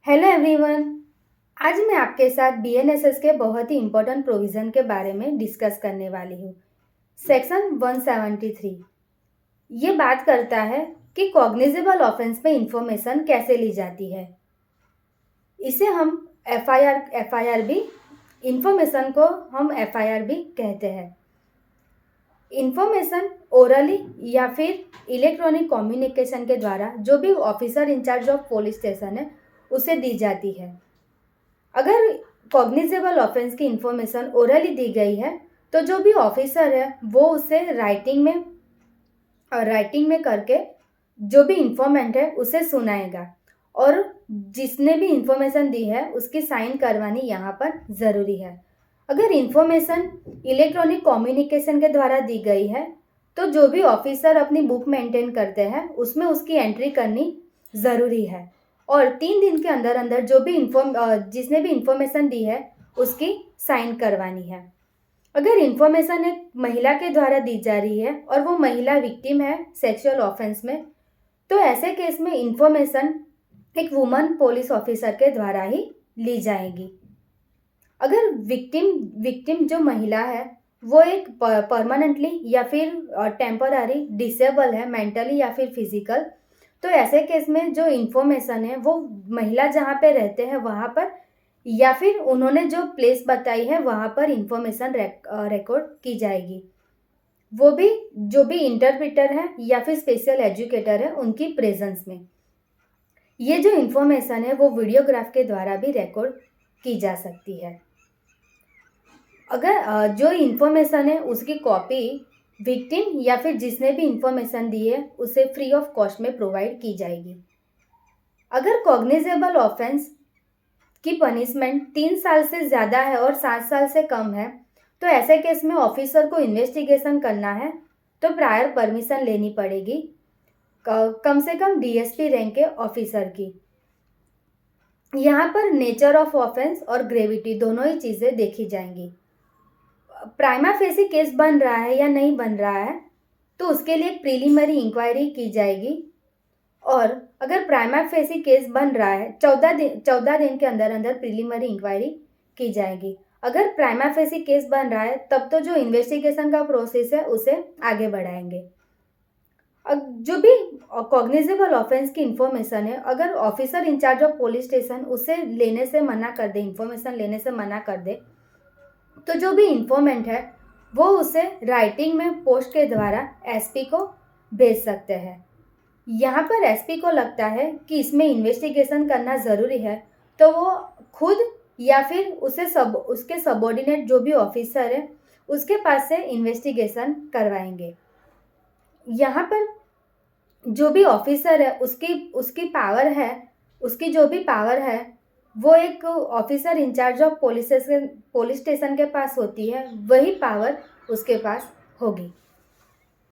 Hello everyone. आज मैं आपके साथ बीएनएसएस के बहुत ही इम्पोर्टेंट प्रोविज़न के बारे में डिस्कस करने वाली हूँ। सेक्शन 173 ये बात करता है कि कॉग्निजेबल ऑफेंस में इंफॉर्मेशन कैसे ली जाती है। इसे हम एफआईआर भी इंफॉर्मेशन को हम एफआईआर भी कहते हैं। इंफॉर्मेशन ओरली या फिर इलेक्ट्रॉनिक कम्युनिकेशन के द्वारा जो भी officer in charge of police station है उसे दी जाती है। अगर कॉग्निजेबल ऑफेंस की इंफॉर्मेशन ओरली दी गई है तो जो भी ऑफिसर है वो उसे राइटिंग में करके जो भी इंफॉर्मेंट है उसे सुनाएगा और जिसने भी इंफॉर्मेशन दी है उसकी साइन करवानी यहाँ पर ज़रूरी है। अगर इंफॉर्मेशन इलेक्ट्रॉनिक कम्युनिकेशन के द्वारा दी गई है तो जो भी ऑफिसर अपनी बुक मेंटेन करते हैं उसमें उसकी एंट्री करनी ज़रूरी है और 3 दिन के अंदर अंदर जो भी जिसने भी इंफॉर्मेशन दी है उसकी साइन करवानी है। अगर इंफॉर्मेशन एक महिला के द्वारा दी जा रही है और वो महिला विक्टिम है सेक्सुअल ऑफेंस में, तो ऐसे केस में इंफॉर्मेशन एक वुमन पुलिस ऑफिसर के द्वारा ही ली जाएगी। अगर विक्टिम जो महिला है वो एक परमानेंटली या फिर टेम्पररी डिसेबल है, मेंटली या फिर फिजिकल, तो ऐसे केस में जो इन्फॉर्मेशन है वो महिला जहाँ पे रहते हैं वहाँ पर या फिर उन्होंने जो प्लेस बताई है वहाँ पर इन्फॉर्मेशन रिकॉर्ड की जाएगी। वो भी जो भी इंटरप्रेटर है या फिर स्पेशल एजुकेटर है उनकी प्रेजेंस में। ये जो इन्फॉर्मेशन है वो वीडियोग्राफ के द्वारा भी रिकॉर्ड की जा सकती है। अगर जो इन्फॉर्मेशन है उसकी कॉपी विक्टिम या फिर जिसने भी इंफॉर्मेशन दी है उसे फ्री ऑफ कॉस्ट में प्रोवाइड की जाएगी। अगर कॉग्निजेबल ऑफेंस की पनिशमेंट 3 साल से ज़्यादा है और 7 साल से कम है तो ऐसे केस में ऑफिसर को इन्वेस्टिगेशन करना है तो प्रायर परमिशन लेनी पड़ेगी कम से कम डीएसपी रैंक के ऑफिसर की। यहाँ पर नेचर ऑफ ऑफेंस और ग्रेविटी दोनों ही चीज़ें देखी जाएंगी। प्राइमा फेसी केस बन रहा है या नहीं बन रहा है तो उसके लिए एक प्रीलिमिनरी इंक्वायरी की जाएगी और अगर प्राइमा फेसी केस बन रहा है 14 दिन के अंदर अंदर प्रीलिमिनरी इंक्वायरी की जाएगी। अगर प्राइमा फेसी केस बन रहा है तब तो जो इन्वेस्टिगेशन का प्रोसेस है उसे आगे बढ़ाएंगे। जो भी कॉग्निजेबल ऑफेंस की इंफॉर्मेशन है अगर officer in charge of police station उसे लेने से मना कर दे, इंफॉर्मेशन लेने से मना कर दे, तो जो भी इंफॉर्मेंट है वो उसे राइटिंग में पोस्ट के द्वारा एसपी को भेज सकते हैं। यहाँ पर एसपी को लगता है कि इसमें इन्वेस्टिगेशन करना ज़रूरी है तो वो खुद या फिर उसके सबऑर्डिनेट जो भी ऑफिसर है उसके पास से इन्वेस्टिगेशन करवाएंगे। यहाँ पर जो भी ऑफिसर है उसकी जो भी पावर है वो एक officer in charge of police station के पास होती है, वही पावर उसके पास होगी।